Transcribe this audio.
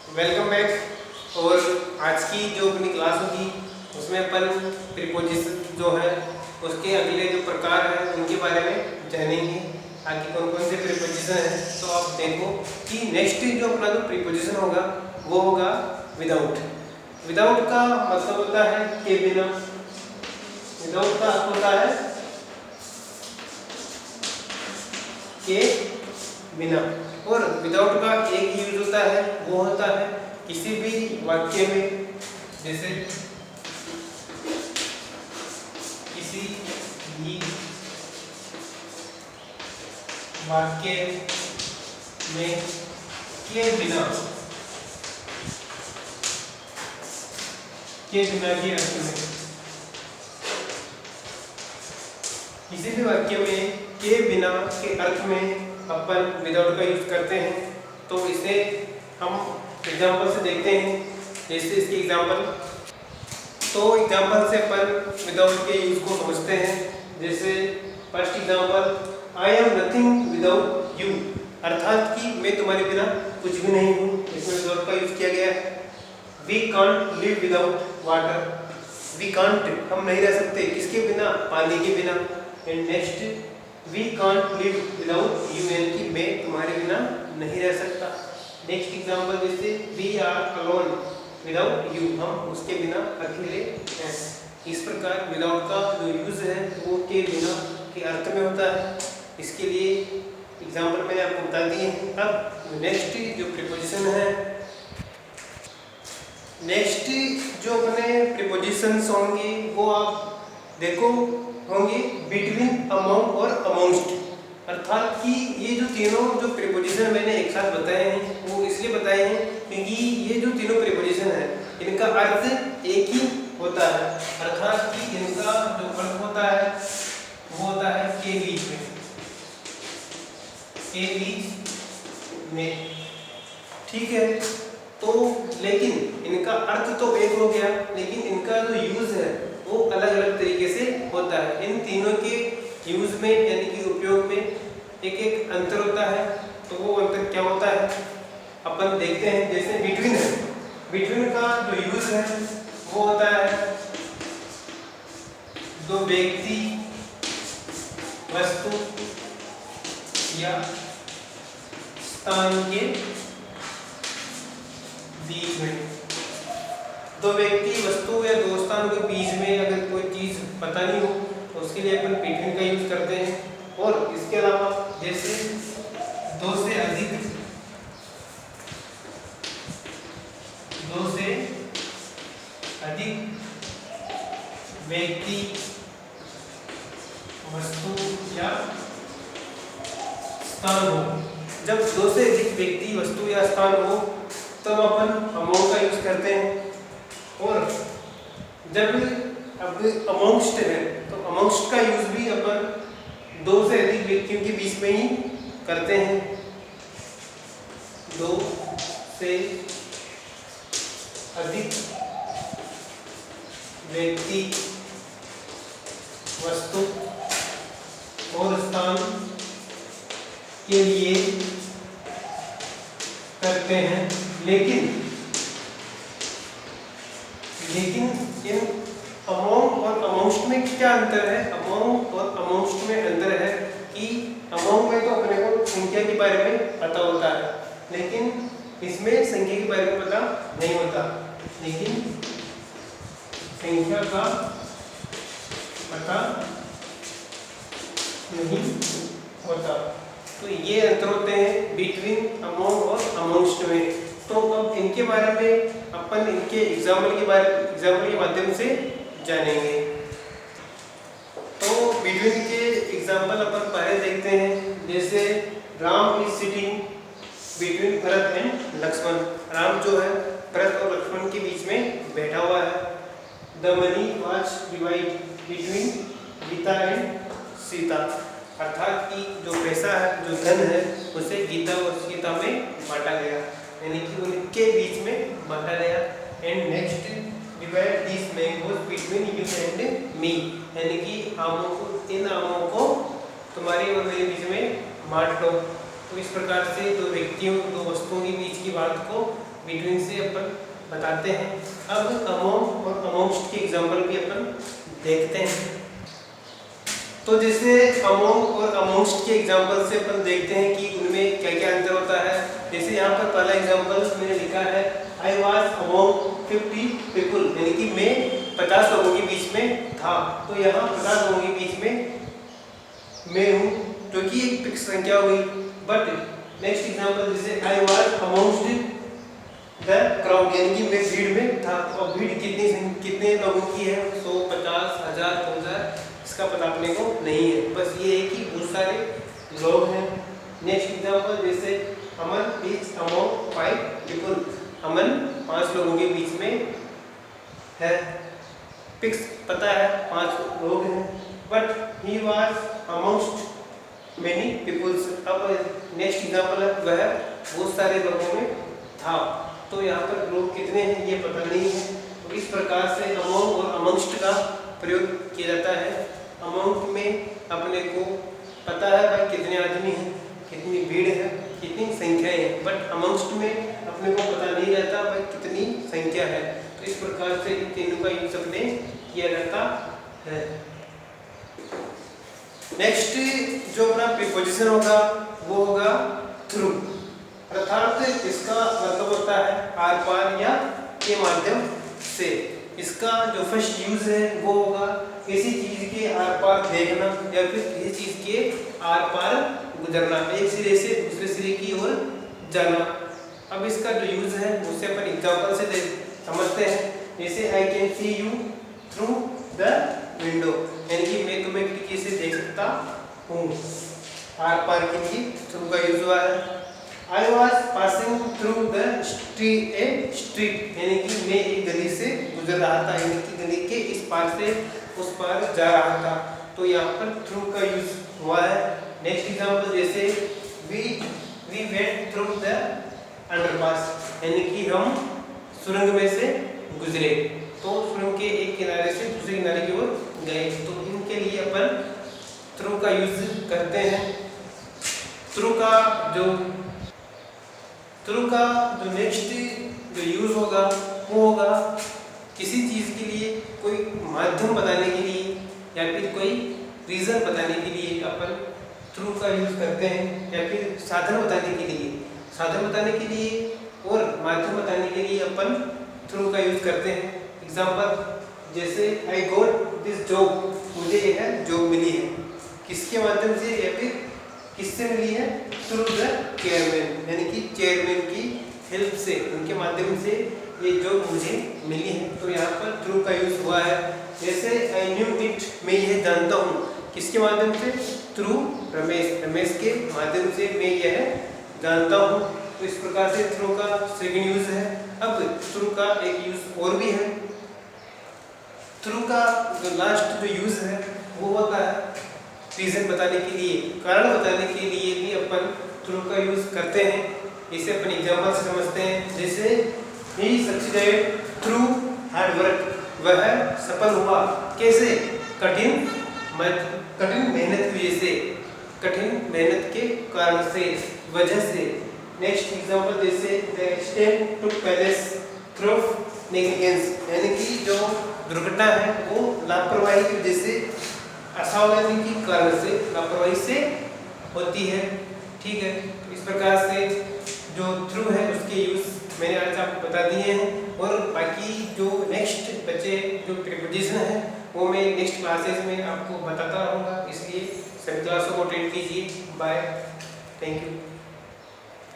Welcome back. और आज की जो अपनी क्लास होगी उसमें अपन प्रीपोजिशन जो है उसके अगले जो प्रकार हैं उनके बारे में जानेंगे। आगे कौन कौन से प्रीपोजिशन हैं तो आप देखो कि नेक्स्ट जो अपना जो प्रीपोजिशन होगा वो होगा विदाउट। विदाउट का मतलब होता है के बिना। विदाउट का अर्थ होता है के बिना। और विदाउट का एक यूज होता है वो होता है किसी भी वाक्य में, जैसे किसी भी वाक्य में के बिना के अर्थ में, किसी भी वाक्य में के बिना के अर्थ में अपन विदाउट का यूज करते हैं। तो इसे हम एग्जांपल से देखते हैं। जैसे इसकी एग्जांपल, तो एग्जांपल से अपन विदाउट के यूज को समझते हैं। जैसे first example, I am nothing without you, अर्थात कि मैं तुम्हारे बिना कुछ भी नहीं हूँ। इसमें विदाउट का यूज किया गया है। We can't live without water, we can't हम नहीं रह सकते किसके बिना, पानी के बिना। And next, we can't live without you, यानी कि मैं तुम्हारे बिना नहीं रह सकता। नेक्स्ट एग्जांपल, जैसे we are alone without you, हम उसके बिना अकेले हैं। इस प्रकार विदाउट का जो यूज है वो के बिना के अर्थ में होता है। इसके लिए एग्जांपल मैंने आपको बता दिए हैं। अब नेक्स्ट जो प्रीपोजिशन है, नेक्स्ट जो अपने प्रीपोजिशंस होंगे वो आप देखो होंगे बिटवीन, अमंग और अमंगस्ट। अर्थात कि ये जो तीनों जो प्रीपोजिशन मैंने एक साथ बताए हैं वो इसलिए बताए हैं क्योंकि ये जो तीनों प्रीपोजिशन है इनका अर्थ एक ही होता है। अर्थात कि इनका जो अर्थ होता है वो होता है के बीच में, के बीच में, ठीक है। तो लेकिन इनका अर्थ तो एक हो गया, लेकिन इनका जो यूज है वो अलग अलग तरीके से होता है। इन तीनों के यूज में यानी कि उपयोग में एक एक अंतर होता है। तो वो अंतर क्या होता है अपन देखते हैं। जैसे बिटवीन है, बिटवीन का जो यूज है वो होता है दो व्यक्ति, वस्तु या स्थान के बीच में। दो व्यक्ति, वस्तु या दो स्थान के बीच में अगर कोई चीज पता नहीं हो तो उसके लिए अपन बिटवीन का यूज करते हैं। और इसके अलावा जैसे दो से अधिक व्यक्ति, वस्तु या स्थान हो, जब दो से अधिक व्यक्ति, वस्तु या स्थान हो तब अपन अमंग का यूज करते हैं। और जब अब अमंगस्ट है तो अमंगस्ट का यूज भी अपन दो से अधिक व्यक्तियों के बीच में ही करते हैं। दो से अधिक व्यक्ति, वस्तु और स्थान के लिए करते हैं। लेकिन इन अमंग और अमंगस्ट में क्या अंतर है? अमंग और अमंगस्ट में अंतर है कि अमंग में तो अपने को संख्या के बारे में पता होता है, लेकिन इसमें संख्या के बारे में पता नहीं होता। लेकिन संख्या का पता नहीं होता। तो ये अंतर होते हैं बिटवीन, अमंग और अमंगस्ट में। तो अब इनके बारे में अपन इनके एग्जाम्पल के माध्यम से जानेंगे। तो बिटवीन के एग्जाम्पल अपन पहले देखते हैं। जैसे Ram is sitting between Bharat and Lakshman, Ram जो है भरत और लक्ष्मण के बीच में बैठा हुआ है। The money was divide between Geeta and Sita, अर्थात कि जो पैसा है, जो धन है उसे गीता और सीता में बांटा गया, यानी कि उनके बीच में बांटा गया। And next, divide this mangoes between you and me, यानी कि आमों को, इन आमों को तुम्हारे और मेरे बीच में बांट दो। तो इस प्रकार से दो व्यक्तियों, दो वस्तुओं के बीच की बात को बिटवीन से अपन बताते हैं। अब अमोंग और अमोंगस्ट के एग्जाम्पल भी अपन देखते हैं। तो जैसे अमोंग और अमोंगस्ट के एग्जाम्पल से अपन देखते हैं कि उनमें क्या क्या अंतर होता है। जैसे यहाँ पर पहला एग्जाम्पल मैंने लिखा है, आई वॉज अमोंग 50 पीपल, यानी कि मैं 50 लोगों के बीच में था। तो यहाँ 50 लोगों के बीच में मैं हूँ, जो कि एक फिक्स संख्या हुई। बट नेक्स्ट एग्जाम्पल जैसे I was amongst the crowd, यानी कि मैं भीड़ में था। और भीड़ कितने लोगों की है, 100, 50, 1000, 2000, इसका पता अपने को नहीं है। बस ये है कि बहुत सारे लोग हैं। नेक्स्ट एग्जाम्पल जैसे अमन इज अमोंग 5 पीपल, अमन 5 लोगों के बीच में है। फिक्स पता है 5 लोग हैं। But he was amongst many peoples, अब नेक्स्ट एग्जाम्पल है वह बहुत सारे लोगों में था। तो यहाँ पर लोग कितने हैं ये पता नहीं है। तो इस प्रकार से अमोंग और अमोंगस्ट का प्रयोग किया जाता है। अमोंग में अपने को पता है भाई कितने आदमी हैं, कितनी भीड़ है, कितनी संख्याएं हैं। बट अमोंगस्ट में अपने को पता नहीं रहता भाई कितनी संख्या है। तो इस प्रकार से इन तीनों का यूज अपने किया जाता है। नेक्स्ट जो अपना प्रीपोजिशन होगा वो होगा थ्रू, अर्थात इसका मतलब होता है आर पार या के माध्यम से। इसका जो फर्स्ट यूज है वो होगा किसी चीज के आर पार देखना या फिर किसी चीज के आर पार गुजरना, एक सिरे से दूसरे सिरे की ओर जाना। अब इसका जो यूज है उससे अपन एग्जांपल से समझते हैं। जैसे I can see you through the window, यानी कि मैं तुम्हें खिड़की से देख सकता हूँ। आर पार के लिए थ्रू का यूज हुआ है। I was passing through the street, यानी कि मैं एक गली से गुजर रहा था, यानी कि गली के इस पार से उस पार जा रहा था। तो यहाँ पर थ्रू का यूज हुआ है। नेक्स्ट एग्जाम्पल जैसे we went through the underpass, यानी कि हम सुरंग में से गुजरे। तो सुरंग के एक किनारे से दूसरे किनारे की ओर गए। तो इनके लिए अपन थ्रू का यूज करते हैं। थ्रू का जो नेक्स्ट जो यूज होगा वो होगा किसी चीज के लिए कोई माध्यम बताने के लिए या फिर कोई रीजन बताने के लिए अपन थ्रू का यूज करते हैं, या फिर साधन बताने के लिए और माध्यम बताने के लिए अपन थ्रू का यूज करते हैं। एग्जांपल जैसे आई गॉट दिस जॉब, मुझे यह जॉब मिली है। किसके माध्यम से या फिर किससे मिली है? थ्रू द चेयरमैन, यानी कि चेयरमैन की हेल्प से, उनके माध्यम से ये जॉब मुझे मिली है। तो यहाँ पर थ्रू का यूज हुआ है। जैसे आई न्यू इट, मैं यह जानता हूँ। किसके माध्यम से? थ्रू रमेश के माध्यम से मैं यह जानता हूँ। तो इस प्रकार से थ्रू का सेकंड यूज है। अब थ्रू का एक यूज और भी है। थ्रू का जो लास्ट जो यूज है वो होता है रीजन बताने के लिए, कारण बताने के लिए भी अपन थ्रू का यूज करते हैं। इसे अपन एग्जांपल से समझते हैं। जैसे ही सक्सीडेड थ्रू हार्ड वर्क, वह सफल हुआ कैसे? कठिन मेहनत की वजह से, कठिन मेहनत के कारण से, वजह से। नेक्स्ट एग्जांपल जैसे the accident took place through negligence, यानी कि जो दुर्घटना है वो लापरवाही की वजह से, असावधानी के कारण से, लापरवाही से होती है। ठीक है, तो इस प्रकार से जो थ्रू है उसके यूज मैंने आज आपको बता दिए हैं। और बाकी जो नेक्स्ट बचे जो प्रीपोजिशन है वो मैं नेक्स्ट क्लासेस में आपको बताता रहूँगा। इसलिए सभी क्लासों को अटेंड कीजिए। Bye, thank you.